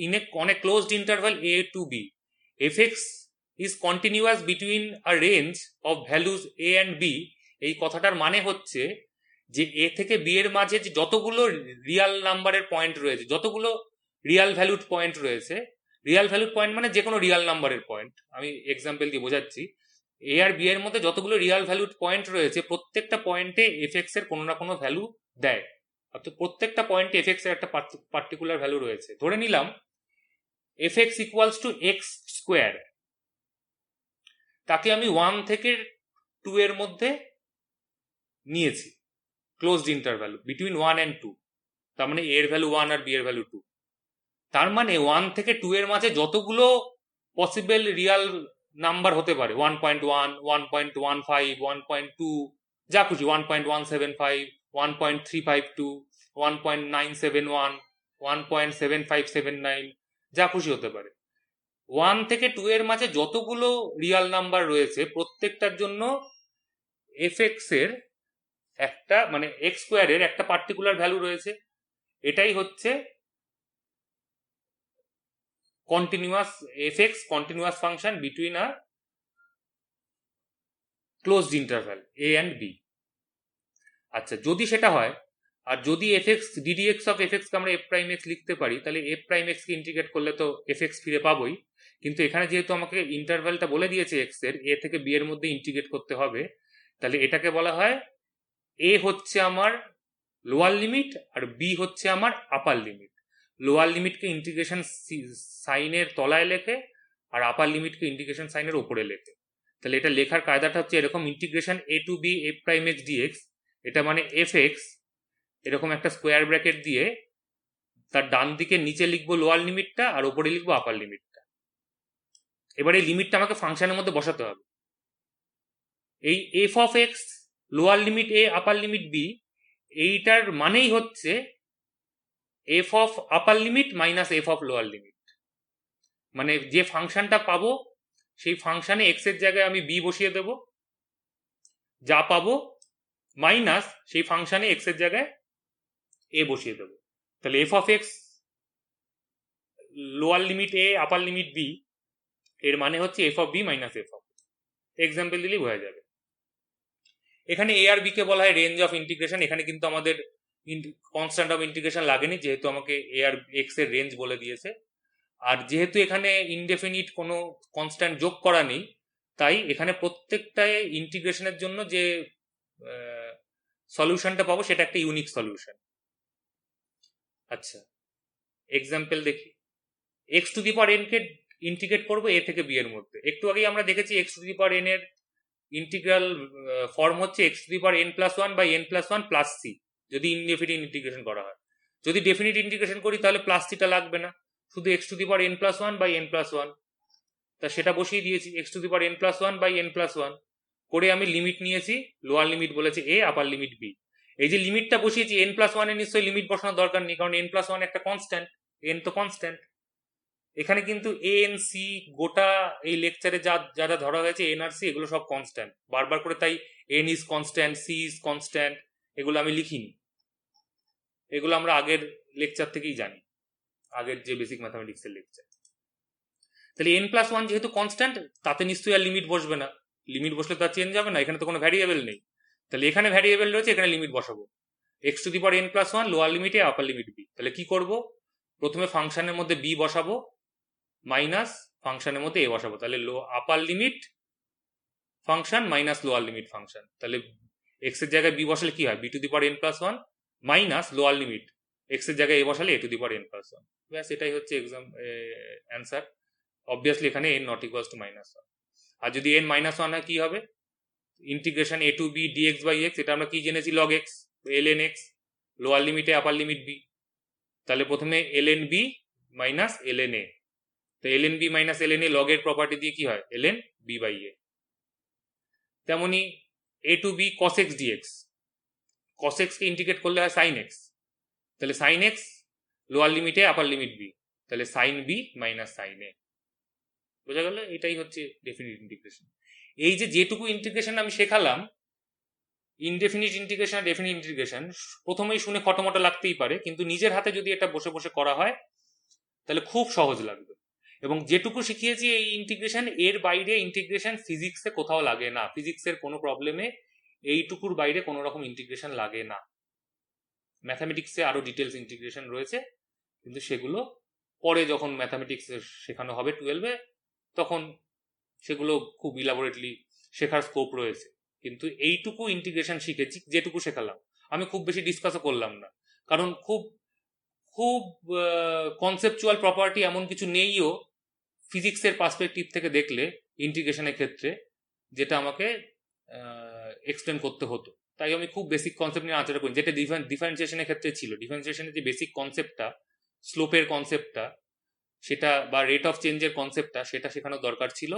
in on a closed interval a to b, fx is continuous between a range of values a and b। এই কথাটার মানে হচ্ছে যে এ থেকে বি এর মাঝে যে যতগুলো রিয়াল নাম্বারের পয়েন্ট রয়েছে, যতগুলো রিয়াল ভ্যালুড পয়েন্ট রয়েছে, রিয়াল ভ্যালুড পয়েন্ট মানে যে কোনো রিয়াল নাম্বারের পয়েন্ট, আমি এক্সাম্পল দিয়ে বোঝাচ্ছি, এ আর বি এর মধ্যে যতগুলো রিয়াল ভ্যালুড পয়েন্ট রয়েছে, প্রত্যেকটা পয়েন্টে এফ এক্স এর কোনো না কোনো ভ্যালু দেয়, অর্থাৎ প্রত্যেকটা পয়েন্টে এফ এক্স এর একটা পার্টিকুলার ভ্যালু রয়েছে। ধরে নিলাম F x equals to X square, তাকে আমি 1 থেকে 2 এর মধ্যে নিয়েছি, ক্লোজড ইন্টারভ্যাল বিটুইন 1 and 2, তার মানে এর ভ্যালু 1 আর বি এর ভ্যালু 2। তার মানে 1 থেকে 2 এর মাঝে যতগুলো পসিবল রিয়াল নাম্বার হতে পারে, 1.1, 1.15, 1.2, যা খুশি, 1.175, 1.352, 1.971, 1.7579, যা খুশি হতে পারে, 1 থেকে 2 এর মাঝে যতগুলো রিয়াল নাম্বার রয়েছে প্রত্যেকটার জন্য এফ এক্স এর একটা, মানে এক্স স্কোয়ারের একটা পার্টিকুলার ভ্যালু রয়েছে। এটাই হচ্ছে continuous, f x continuous function between a closed interval a and b. আচ্ছা, যদি সেটা হয়, আর যদি f x d d x of F x কে আমরা এফ প্রাইম এক্স লিখতে পারি, তাহলে এফ প্রাইম এক্স কে ইন্টিগ্রেট করলে তো এফ এক্স ফিরে পাবোই। কিন্তু এখানে যেহেতু আমাকে ইন্টারভ্যালটা বলে দিয়েছে এক্স এর, এ থেকে বি এর মধ্যে ইন্টিগ্রেট করতে হবে, তাহলে এটাকে বলা হয় এ হচ্ছে আমার লোয়ার লিমিট আর বি হচ্ছে আমার আপার লিমিট। লোয়ার লিমিটকে ইন্টিগ্রেশন সাইনের তলায় লেখে আর আপার লিমিটকে ইন্টিগ্রেশন সাইনের ওপরে লেখে। তাহলে এটা লেখার কায়দাটা হচ্ছে এরকম, integration a to b f prime x d x, এটা মানে এফ এক্স, এরকম একটা স্কোয়ার ব্র্যাকেট দিয়ে তার ডান দিকে নিচে লিখবো লোয়ার লিমিটটা আর ওপরে লিখবো আপার লিমিটটা। এবার এই লিমিটটা আমাকে ফাংশনের মধ্যে বসাতে হবে। এই F of X lower limit A upper limit B, এইটার মানেই হচ্ছে F of upper limit minus F of lower limit. মানে যে ফাংশনটা পাবো সেই ফাংশনে এক্স এর জায়গায় আমি বি বসিয়ে দেব, যা পাবো মাইনাস সেই ফাংশনে এক্স এর জায়গায় এ বসিয়ে দেব। তাহলে F of X lower limit A upper limit B, এর মানে হচ্ছে F of B minus F of, example দিলেই বোঝা যাবে। এখানে এ আর বি কে বলা হয় রেঞ্জ অফ ইন্টিগ্রেশন। এখানে কিন্তু আমাদের কনস্ট্যান্ট অফ ইন্টিগ্রেশন লাগেনি, যেহেতু আমাকে এ আর এক্স এর রেঞ্জ বলে দিয়েছে। আর যেহেতু এখানে ইনডেফিনিট কোনো কনস্ট্যান্ট যোগ করা নেই, তাই এখানে প্রত্যেকটায় ইন্টিগ্রেশনের জন্য যে সলিউশনটা পাবো সেটা একটা ইউনিক সলিউশন। আচ্ছা, এক্সাম্পল দেখি। X to the power N কে ইন্টিগ্রেট করবো এ থেকে বি এর মধ্যে। একটু আগেই আমরা দেখেছি X to the power N এর ইন্টিগ্রাল ফর্ম হচ্ছে X to the power N plus one by N plus one plus C, যদি ইনডেফিনিট ইন্টিগ্রেশন করা হয়। যদি ডেফিনিট ইন্টিগ্রেশন করি তাহলে প্লাস সিটা লাগবে না, শুধু X to the power N plus one by N plus one. তা সেটা বসিয়ে দিয়েছি, X to the power N plus one by N plus one করে আমি লিমিট নিয়েছি, লোয়ার লিমিট বলেছে এ, আপার লিমিট বি। এই যে লিমিটটা বসিয়েছি, এন প্লাস ওয়ান এর নিশ্চয়ই লিমিট বসানোর দরকার নেই, কারণ এন প্লাস ওয়ান একটা কনস্ট্যান্ট, এন তো কনস্ট্যান্ট। এখানে কিন্তু এ এন সি গোটা এই লেকচারে যা যা যা ধরা হয়েছে এন আর সি, এগুলো সব কনস্ট্যান্ট বারবার করে, তাই N is constant, C is constant, এগুলো আমি লিখিনি, এগুলো আমরা আগের লেকচার থেকেই জানি, আগের যে বেসিক ম্যাথামেটিক্সের লেকচার। তাহলে এন প্লাস ওয়ান যেহেতু কনস্ট্যান্ট, তাতে নিশ্চয়ই আর লিমিট বসবে না, লিমিট বসলে তার চেঞ্জ হবে না, এখানে তো কোনো ভ্যারিয়েবল নেই। তাহলে এখানে ভ্যারিয়েবল রয়েছে, এখানে লিমিট বসাবো, x to the power N plus one lower লিমিটে আপার লিমিট বি। তাহলে কি করব, প্রথমে ফাংশনের মধ্যে বি বসাবো মাইনাস ফাংশনের মধ্যে এ বসাবো, তাহলে upper limit function minus lower limit function. তাহলে এক্স এর জায়গায় বি বসালে কি হয়, B to the power N plus one minus lower limit X এর জায়গায় এ বসালে a to the power n plus 1, ব্যাস এটাই হচ্ছে অ্যান্সার। অবভিয়াসলি এখানে n নট ইকুয়ালস টু -1, আর যদি n -1 হয় কি হবে, integration a to b dx by x, এটা আমরা কি জেনেছি log x, ln x, lower লিমিটে আপার লিমিট b, তাহলে প্রথমে ln b minus ln a, তো ln b minus ln a log এর প্রপার্টি দিয়ে কি হয় ln b বাই a। তেমনি a to b cos x dx, cos x কে ইন্টিগ্রেট করলে হয় sin x, তাহলে sin x লোয়ার লিমিটে আপার লিমিট b, তাহলে sin b minus sin a। বোঝা গেল? এটাই হচ্ছে ডেফিনিট ইন্টিগ্রেশন। এই যে যেটুকু ইন্টিগ্রেশন আমি শেখালাম, ইনডেফিনিট ইন্টিগ্রেশন আর ডেফিনিট ইন্টিগ্রেশন, প্রথমেই শুনে খটোমটো লাগতেই পারে, কিন্তু নিজের হাতে যদি এটা বসে বসে করা হয় তাহলে খুব সহজ লাগবে। এবং যেটুকু শিখিয়েছি এই ইন্টিগ্রেশন, এর বাইরে ইন্টিগ্রেশন ফিজিক্সে কোথাও লাগে না, ফিজিক্সের কোনো প্রবলেমে এইটুকুর বাইরে কোনো রকম ইন্টিগ্রেশন লাগে না। ম্যাথামেটিক্সে আরো ডিটেলস ইন্টিগ্রেশন রয়েছে, কিন্তু সেগুলো পরে যখন ম্যাথামেটিক্স শেখানো হবে 12-এ, তখন সেগুলো খুব ইলাবোরেটলি শেখার স্কোপ রয়েছে। কিন্তু এইটুকু ইন্টিগ্রেশন শিখেছি, যেটুকু শেখালাম, আমি খুব বেশি ডিসকাসও করলাম না, কারণ খুব খুব কনসেপচুয়াল প্রপার্টি এমন কিছু নেইও ফিজিক্সের পার্সপেক্টিভ থেকে দেখলে ইন্টিগ্রেশনের ক্ষেত্রে, যেটা আমাকে এক্সপ্লেন করতে হতো। তাই আমি খুব বেসিক কনসেপ্ট নিয়ে আলোচনা করি, যেটা ডিফারেন্সিয়েশনের ক্ষেত্রে ছিল। ডিফারেন্সিয়েশনের যে বেসিক কনসেপ্টটা, স্লোপের কনসেপ্টটা, সেটা বা রেট অফ চেঞ্জের কনসেপ্টটা, সেটা শেখানোর দরকার ছিল,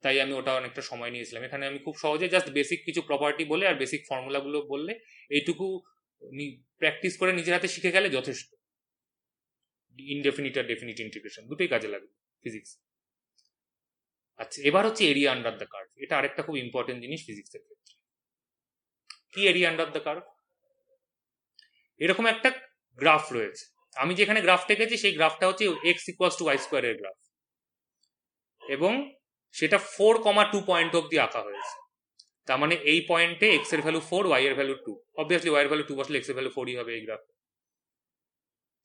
তাই আমি ওটা অনেকটা সময় নিয়েছিলাম। এখানে আমি খুব সহজে জাস্ট বেসিক কিছু প্রপার্টি বলে আর বেসিক ফর্মুলাগুলো বললে, এইটুকু প্র্যাকটিস করে নিজের হাতে শিখে গেলে যথেষ্ট। ইনডেফিনিট আর ডেফিনিট ইন্টিগ্রেশন দুটোই কাজে লাগবে ফিজিক্স। আচ্ছা, এবার হচ্ছে এরিয়া আন্ডার দ্য কার্ভ। এটা আরেকটা খুব ইম্পর্টেন্ট জিনিস ফিজিক্সের ক্ষেত্রে। কি এরিয়া আন্ডার দ্য কার্ভ? এরকম একটা গ্রাফ রয়েছে, আমি যেখানে গ্রাফ এঁকেছি সেই গ্রাফটা হচ্ছে এক্স ইকুয়ালস টু ওয়াই স্কোয়ারের গ্রাফ, এবং সেটা 4,2 পয়েন্ট অব্দি আঁকা হয়েছে। তার মানে এই পয়েন্টে এক্স এর ভ্যালু 4, ওয়াই এর ভ্যালু 2, অবভিয়াসলি ওয়াই এর ভ্যালু 2 বসলে এক্স এর ভ্যালু 4ই হবে এই গ্রাফে।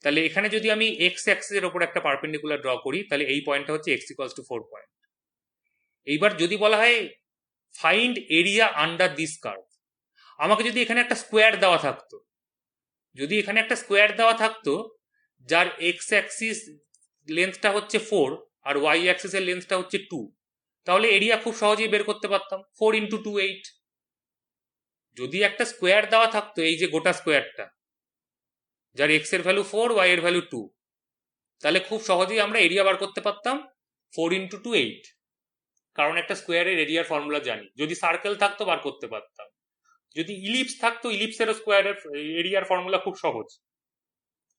তাহলে এখানে যদি আমি এক্স অ্যাক্সিস এর উপর একটা পারপেন্ডিকুলার ড্র করি, তাহলে এই পয়েন্টটা হচ্ছে এক্স ইকুয়ালস টু 4 পয়েন্ট। এইবার যদি বলা হয় find area under this curve, আমাকে যদি এখানে একটা স্কোয়ার দেওয়া থাকতো, যার এক্স অ্যাক্সিস লেন্থটা হচ্ছে 4 আর ওয়াই অ্যাক্সিসের লেন্থটা হচ্ছে 2, তাহলে এরিয়া খুব সহজেই বের করতে পারতাম, 4 ইন্টু 2 8। যদি একটা স্কোয়ার দেওয়া থাকতো, এই যে গোটা স্কোয়ারটা, যার এক্স এর ভ্যালু 4, ওয়াই এর ভ্যালু 2, তাহলে খুব সহজেই আমরা এরিয়া বার করতে পারতাম 4 ইন্টু 2 8, কারণ একটা স্কোয়ারের এরিয়ার ফর্মুলা জানি। যদি সার্কেল থাকতো বার করতে পারতাম, যদি ইলিপস থাকতো, ইলিপসের স্কোয়ারের এরিয়ার ফর্মুলা খুব সহজ,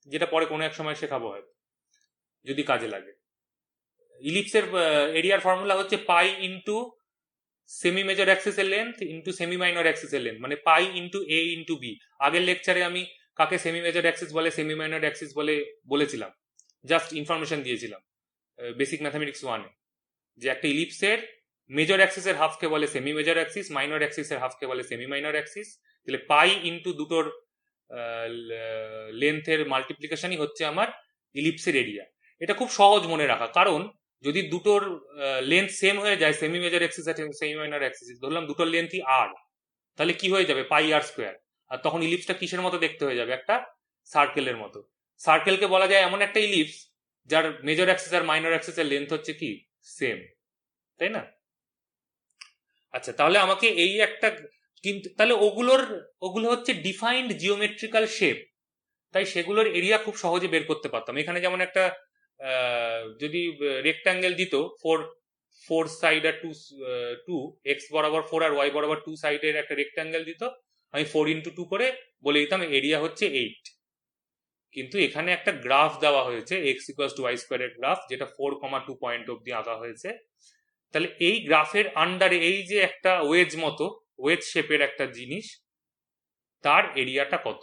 যেটা পরে কোনো এক সময় শেখাবো হয়তো, যদি কাজে লাগে। ইলিপসের এরিয়ার ফর্মুলা হচ্ছে পাই ইন্টু সেমি মেজর অ্যাক্সিসের লেন্থ ইন্টু সেমি মাইনর অ্যাক্সিসের লেন্থ, মানে pi into a into b. আগের লেকচারে আমি কাকে সেমি মেজর অ্যাক্সিস বলে, সেমি মাইনর অ্যাক্সিস বলে বলেছিলাম, জাস্ট ইনফরমেশন দিয়েছিলাম বেসিক ম্যাথামেটিক্স 1-এ, যে একটা ইলিপসের মেজর অ্যাক্সিসের হাফকে বলে সেমি মেজর অ্যাক্সিস, মাইনর অ্যাক্সিসের হাফকে বলে সেমি মাইনর অ্যাক্সিস। তাহলে পাই ইন্টু দুটোর লেন্থের মাল্টিপ্লিকেশনই হচ্ছে আমার ইলিপসের এরিয়া। এটা খুব সহজ মনে রাখা, কারণ যদি দুটোর লেন্থ সেম হয়ে যায়, সেমি মেজর অ্যাক্সিস আর সেমি মাইনর অ্যাক্সিস, ধরলাম দুটোর লেন্থই আর, তাহলে কি হয়ে যাবে, পাই আর স্কোয়ার। আর তখন ইলিপসটা কিসের মতো দেখতে হয়ে যাবে, একটা সার্কেলের মতো। সার্কেলকে বলা যায় এমন একটা ইলিপস যার মেজর অ্যাক্সিস আর মাইনর অ্যাক্সিসের লেন্থ হচ্ছে কি সেম, তাই না? আচ্ছা, তাহলে আমাকে এই একটা, কিন্তু তাহলে ওগুলো হচ্ছে ডিফাইন্ড জিওমেট্রিক্যাল শেপ, তাই সেগুলোর এরিয়া খুব সহজে বের করতে পারতাম। এখানে যেমন একটা যদি রেক্টাঙ্গেল দিত, 4 সাইড আর 2 এক্স বরাবর 4 আর ওয়াই বরাবর 2 সাইডের একটা রেক্টাঙ্গেল দিত, আমি 4 ইন্টু 2 করে বলে দিতাম এরিয়া হচ্ছে 8। কিন্তু এখানে একটা গ্রাফ দেওয়া হয়েছে এক্স ইকুয়ালস টু ওয়াই স্কোয়ারের গ্রাফ, যেটা 4,2 পয়েন্ট অব্দি আঁকা হয়েছে। তাহলে এই গ্রাফের আন্ডারে এই যে একটা ওয়েজ মতো, ওয়েজ শেপের একটা জিনিস, তার এরিয়াটা কত?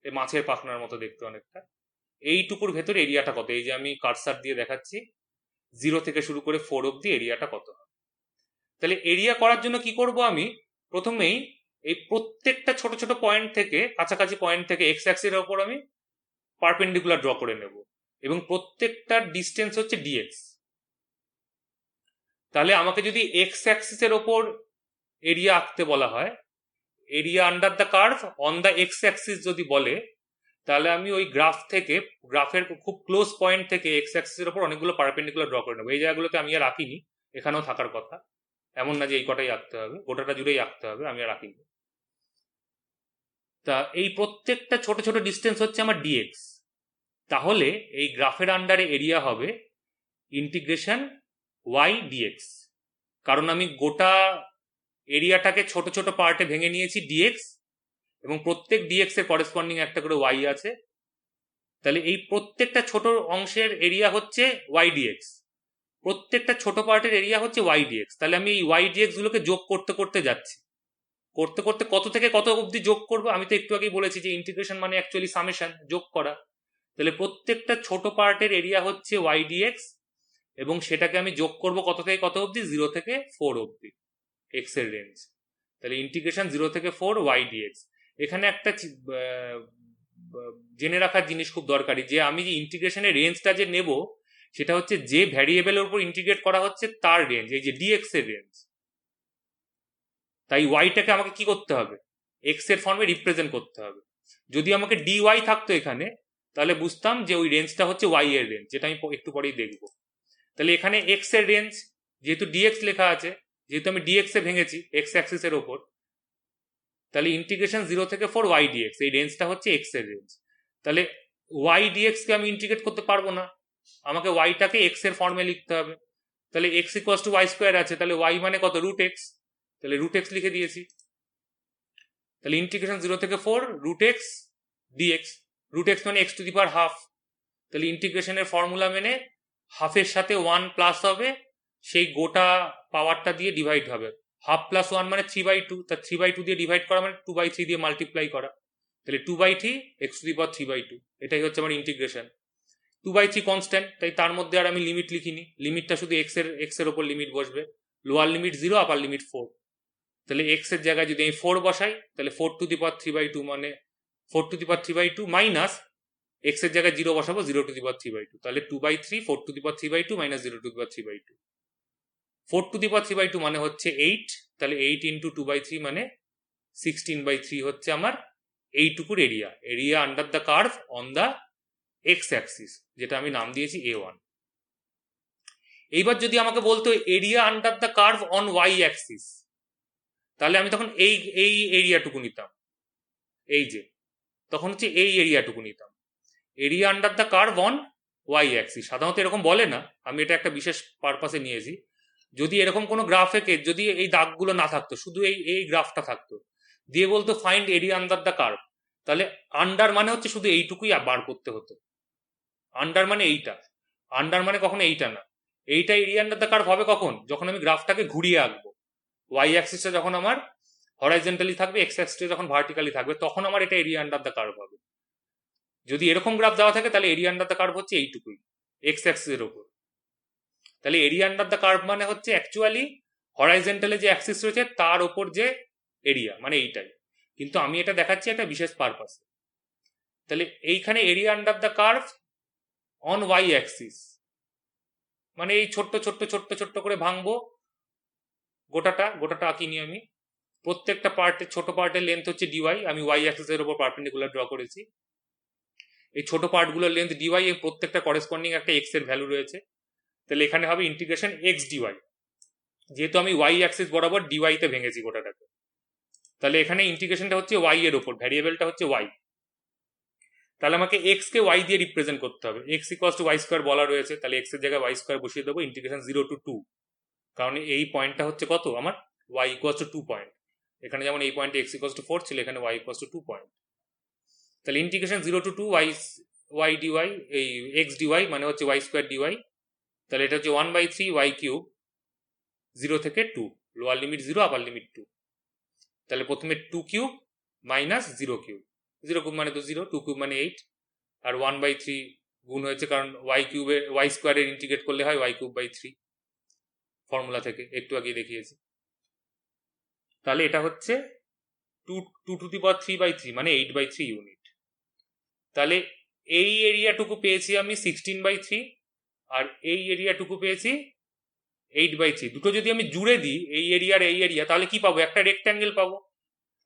এই মাছের পাখনার মতো দেখতে অনেকটা, এইটুকুর ভেতর এরিয়াটা কত? এই যে আমি কার্সার দিয়ে দেখাচ্ছি, 0 থেকে শুরু করে 4 অব্দি এরিয়াটা কত হবে? তাহলে এরিয়া করার জন্য কি করব, আমি প্রথমেই এই প্রত্যেকটা ছোট ছোট পয়েন্ট থেকে, কাছাকাছি পয়েন্ট থেকে এক্স অ্যাক্সিসের ওপর আমি পারপেন্ডিকুলার ড্র করে নেব, এবং প্রত্যেকটার ডিস্টেন্স হচ্ছে ডিএক্স। তাহলে আমাকে যদি এক্স অ্যাক্সিসের ওপর এরিয়া আঁকতে বলা হয়, area under the curve on the x Axis যদি বলে, তাহলে আমি ওই গ্রাফের খুব ক্লোজ পয়েন্ট থেকে এক্স অ্যাক্সিসের উপর অনেকগুলো পারপেন্ডিকুলার ড্র করে নেবো। এই জায়গাগুলোতে আমি আর আঁকিনি, এখানেও থাকার কথা, এমন না যে এই কটাই আঁকতে হবে, গোটাটা জুড়েই আঁকতে হবে, আমি আর আঁকিনি। তা এই প্রত্যেকটা ছোট ছোট ডিস্টেন্স হচ্ছে আমার ডিএক্স। তাহলে এই গ্রাফের আন্ডারে এরিয়া হবে ইন্টিগ্রেশন ওয়াই ডিএক্স, কারণ আমি গোটা এরিয়াটাকে ছোট ছোট পার্টে ভেঙে নিয়েছি ডিএক্স, এবং প্রত্যেক ডিএক্স এর করেসপন্ডিং একটা করে ওয়াই আছে। তাহলে এই প্রত্যেকটা ছোট অংশের এরিয়া হচ্ছে ওয়াই ডিএক্স, প্রত্যেকটা ছোট পার্টের এরিয়া হচ্ছে ওয়াই ডিএক্স। তাহলে আমি এই ওয়াই ডিএক্স গুলোকে যোগ করতে করতে যাচ্ছি, করতে করতে কত থেকে কত অবধি যোগ করব? আমি তো একটু আগেই বলেছি যে ইন্টিগ্রেশন মানে অ্যাকচুয়ালি সামেশন, যোগ করা। তাহলে প্রত্যেকটা ছোট পার্টের এরিয়া হচ্ছে ওয়াই ডিএক্স, এবং সেটাকে আমি যোগ করব কত থেকে কত অবধি? 0 থেকে 4 অবধি, এক্স এর রেঞ্জ। তাহলে ইন্টিগ্রেশন 0 থেকে 4 ওয়াই ডিএক্স। এখানে একটা জেনে রাখার জিনিস খুব দরকারি, যে আমি যে ইন্টিগ্রেশনের রেঞ্জটা যে নেব, সেটা হচ্ছে যে ভ্যারিয়েবলের উপর ইন্টিগ্রেট করা হচ্ছে তার রেঞ্জ, এই যে ডিএক্স এর রেঞ্জ। তাই ওয়াইটাকে আমাকে কি করতে হবে? এক্স এর ফর্মে রিপ্রেজেন্ট করতে হবে। যদি আমাকে ডিওয়াই থাকতো এখানে, তাহলে বুঝতাম যে ওই রেঞ্জটা হচ্ছে ওয়াই এর রেঞ্জ, যেটা আমি একটু পরেই দেখব। তাহলে এখানে এক্স এর রেঞ্জ, যেহেতু ডিএক্স লেখা আছে, যেহেতু আমি ডিএক্স এ ভেঙেছি এক্স অ্যাক্সিসের ওপর, তাহলে ইন্টিগ্রেশন 0 থেকে 4 ওয়াই ডিএক্স, এই রেঞ্জটা হচ্ছে এক্স এর রেঞ্জ। তাহলে ওয়াই ডিএক্স কে আমি ইন্টিগ্রেট করতে পারবো না, আমাকে ওয়াইটাকে এক্স এর ফর্মে লিখতে হবে। তাহলে x equals to y square আছে, তাহলে ওয়াই মানে কত? Root x. তাহলে রুট এক্স লিখে দিয়েছি। তাহলে ইন্টিগ্রেশন 0 থেকে 4 root x d x, root x মানে x to the power half. তাহলে ইন্টিগ্রেশনের ফর্মুলা মেনে হাফের সাথে 1 প্লাস হবে, সেই গোটা পাওয়ারটা দিয়ে ডিভাইড হবে। হাফ প্লাস 1 মানে 3/2, তা 3/2 দিয়ে ডিভাইড করা মানে 2/3 দিয়ে মাল্টিপ্লাই করা। তাহলে 2/3 এক্স টু দি পাওয়ার 3/2, এটাই হচ্ছে আমার ইন্টিগ্রেশন। 2/3 কনস্ট্যান্ট, তাই তার মধ্যে আর আমি লিমিট লিখিনি, লিমিটটা শুধু এক্স এর ওপর লিমিট বসবে, লোয়ার লিমিট 0, আপার লিমিট 4। তাহলে এক্স এর জায়গায় যদি আমি 4 বসাই, তাহলে 4 টু দি পাওয়ার 3/2 মানে 4 to the power 3/2 minus x এর জায়গায় 0 বসাবো, 0 টু দি পাওয়ার 3/2। তাহলে 2/3 4 to the power 3/2 minus 0 to the power 3/2। 4 to the power 3/2 মানে হচ্ছে 8, তাহলে 8 ইন্টু 2/3 মানে 16/3 হচ্ছে আমার এইটুকুর area, area under the curve on the x axis, যেটা আমি নাম দিয়েছি A1। এইবার যদি আমাকে বলতো area under the curve on y axis, তাহলে আমি তখন এই এরিয়াটুকু নিতাম, এই যে তখন হচ্ছে এই এরিয়াটুকু নিতাম, area under the curve on y axis. সাধারণত এরকম বলে না, আমি এটা একটা বিশেষ পারপাসে নিয়েছি। যদি এরকম কোনো গ্রাফে যদি এই দাগগুলো না থাকতো, শুধু এই গ্রাফটা থাকতো, দিয়ে বলতো find area under the curve, তাহলে আন্ডার মানে হচ্ছে শুধু এইটুকুই বার করতে হতো। আন্ডার মানে এইটা, আন্ডার মানে কখনো এইটা না। এইটা এরিয়া আন্ডার দ্য কার্ভ হবে কখন? যখন আমি গ্রাফটাকে ঘুরিয়ে আঁকবো, ওয়াই অ্যাক্সিসটা যখন আমার হরাইজন্টালি থাকবে, এক্স অ্যাক্সিসটা যখন ভার্টিক্যালি থাকবে, তখন আমার এটা এরিয়া আন্ডার দ্য কার্ভ হবে। যদি এরকম গ্রাফ দেওয়া থাকে, তাহলে এরিয়া আন্ডার দ্য কার্ভ হচ্ছে এইটুকুই, এক্স অ্যাক্সিসের ওপর। তাহলে এরিয়া আন্ডার দ্য কার্ভ মানে হচ্ছে অ্যাকচুয়ালি হরাইজন্টালে যে অ্যাক্সিস রয়েছে তার ওপর যে এরিয়া, মানে এইটাই। কিন্তু আমি এটা দেখাচ্ছি একটা বিশেষ পারপাসে। তাহলে এইখানে area under the curve on y axis মানে এই ছোট্ট ছোট্ট ছোট্ট ছোট্ট করে ভাঙবো, গোটাটা আঁকিনি আমি। প্রত্যেকটা পার্টের ছোট পার্টের লেন্থ হচ্ছে ডিওয়াই, আমি ওয়াই অ্যাক্সিসের উপর পারপেন্ডিকুলার ড্র করেছি। এই ছোট পার্টগুলোর লেন্থ ডিওয়াই, এই প্রত্যেকটা করেসপন্ডিং একটা এক্স এর ভ্যালু রয়েছে। তাহলে এখানে হবে ইন্টিগ্রেশন এক্স ডিওয়াই, যেহেতু আমি ওয়াই অ্যাক্সিস বরাবর ডিওয়াই তে ভেঙেছি গোটাটাকে। তাহলে এখানে ইন্টিগ্রেশনটা হচ্ছে ওয়াই এর ওপর, ভ্যারিয়েবলটা হচ্ছে ওয়াই। তাহলে আমাকে এক্স কে ওয়াই দিয়ে রিপ্রেজেন্ট করতে হবে, x equals to y square বলা রয়েছে, তাহলে এক্স এর জায়গায় ওয়াই স্কোয়ার বসিয়ে দেবো, ইন্টিগ্রেশন 0 to 2, কারণ এই পয়েন্টটা হচ্ছে কত আমার? Y equals to 2 point. এখানে যেমন এই পয়েন্টে এক্স ইকুয়ালস টু 4 ছিল, এখানে ওয়াই ইকুয়ালস টু 2 পয়েন্ট। তাহলে ইন্টিগ্রেশন 0 to 2 ওয়াই ডিওয়াই, এই এক্স ডিওয়াই মানে হচ্ছে ওয়াই স্কোয়ার ডিওয়াই। তাহলে এটা হচ্ছে 1/3 ওয়াই কিউব, 0 থেকে 2, লোয়ার লিমিট 0, আপার লিমিট 2। তাহলে প্রথমে 2 কিউব মাইনাস 0 কিউব, 0 কিউব মানে তো 0, 2 কিউব মানে 8, আর 1/3 গুণ হয়েছে, কারণ ওয়াই স্কোয়ারের ইন্টিগ্রেট করলে হয় ওয়াই কিউব বাই 3, ফর্মুলা থেকে একটু আগে দেখিয়েছি। তাহলে এটা হচ্ছে 2 টু দি পাওয়ার 3/3 মানে 8/3 ইউনিট। তাহলে এই এরিয়াটুকু পেয়েছি আমি 16/3, আর এই এরিয়াটুকু পেয়েছি 8/3। দুটো যদি আমি জুড়ে দিই, এই এরিয়া, তাহলে কি পাবো? একটা রেক্ট্যাঙ্গেল পাবো।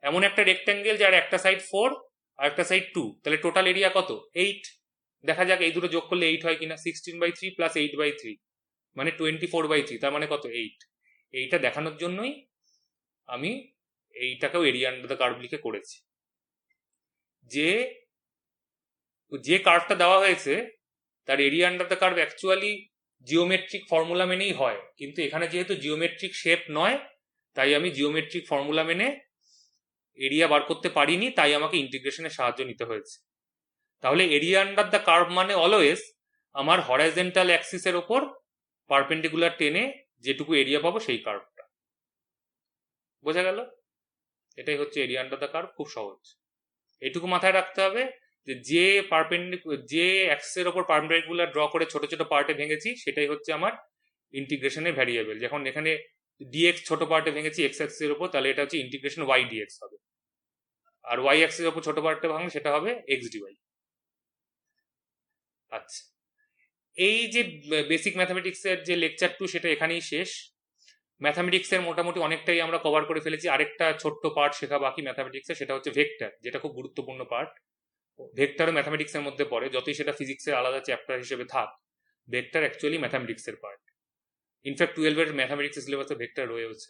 এমন একটা রেক্ট্যাঙ্গেল যার একটা সাইড 4 আর একটা সাইড 2, তাহলে টোটাল এরিয়া কত? 8। দেখা যাক এই দুটো যোগ করলে 8 হয় কিনা। 16/3 প্লাস 8/3 মানে 24/3, তার মানে কত? 8। এইটা দেখানোর জন্যই আমি এইটাকেও এরিয়া আন্ডার দ্য কার্ভ লিখে করেছি। যে কার্ভটা দেওয়া হয়েছে তার area under the curve actually geometric formula মেনেই হয়, কিন্তু এখানে যেহেতু জিওমেট্রিক শেপ নয় তাই আমি জিওমেট্রিক ফর্মুলা মেনে এরিয়া বার করতে পারিনি, তাই আমাকে ইন্টিগ্রেশনের সাহায্য নিতে হয়েছে। তাহলে এরিয়া আন্ডার দ্য কার্ভ মানে অলওয়েজ আমার হরাইজন্টাল অ্যাক্সিসের ওপর পারপেন্ডিকুলার টেনে যেটুকু এরিয়া পাবো সেই কার্ভটা। বোঝা গেল? এটাই হচ্ছে এরিয়া আন্ডার দ্য কার্ভ। খুব সহজ। এটুকু মাথায় রাখতে হবে যে অ্যাক্সিসের ওপর পারপেন্ডিকুলার ড্র করে ছোট ছোট পার্টে ভেঙেছি সেটাই হচ্ছে আমার ইন্টিগ্রেশনের ভ্যারিয়েবল। যখন এখানে ডিএক্স ছোট পার্টে ভেঙেছি এক্স অ্যাক্সিসের ওপর, তাহলে এটা হচ্ছে ইন্টিগ্রেশন ওয়াই ডিএক্স হবে। আর ওয়াই অ্যাক্সিসের ওপর ছোট পার্টে ভাঙলে সেটা হবে এক্স ডিওয়াই। আচ্ছা, এই যে বেসিক ম্যাথামেটিক্সের যে লেকচার 2 সেটা এখানেই শেষ। ম্যাথামেটিক্সের মোটামুটি অনেকটাই আমরা কভার করে ফেলেছি। আরেকটা ছোট্ট পার্ট শেখা বাকি ম্যাথামেটিক্সের, সেটা হচ্ছে ভেক্টর, যেটা খুব গুরুত্বপূর্ণ পার্ট। ভেক্টরও ম্যাথামেটিক্সের মধ্যে পড়ে, যতই সেটা ফিজিক্সের আলাদা চ্যাপ্টার হিসেবে থাক, ভেক্টর অ্যাকচুয়ালি ম্যাথামেটিক্সের পার্ট। ইনফ্যাক্ট 12-এর ম্যাথামেটিক্স সিলেবাসে ভেক্টর রয়েছে।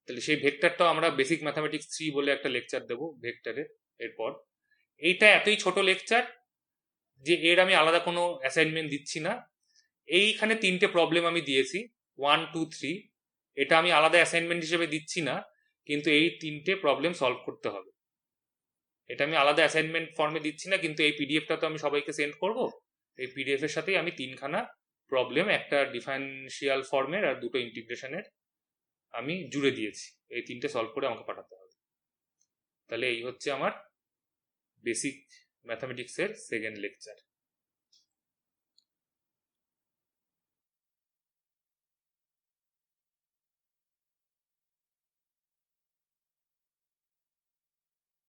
তাহলে সেই ভেক্টরটাও আমরা বেসিক ম্যাথামেটিক্স 3 বলে একটা লেকচার দেবো ভেক্টরের এরপর। এইটা এতই ছোট লেকচার যে এর আমি আলাদা কোনো অ্যাসাইনমেন্ট দিচ্ছি না। এইখানে 3টে প্রবলেম আমি দিয়েছি, 1, 2, 3। এটা আমি আলাদা অ্যাসাইনমেন্ট হিসেবে দিচ্ছি না, কিন্তু এই 3টে প্রবলেম সলভ করতে হবে। এটা আমি আলাদা অ্যাসাইনমেন্ট ফর্মে দিচ্ছি না, কিন্তু এই পিডিএফটা তো আমি সবাইকে সেন্ড করব। এই পিডিএফ এর সাথেই আমি 3খানা প্রবলেম, একটা ডিফারেন্সিয়াল ফর্মের আর 2টো ইন্টিগ্রেশনের আমি জুড়ে দিয়েছি। এই 3টে সলভ করে আমাকে পাঠাতে হবে। তাহলে এই হচ্ছে আমার বেসিক ম্যাথামেটিক্সের সেকেন্ড লেকচার।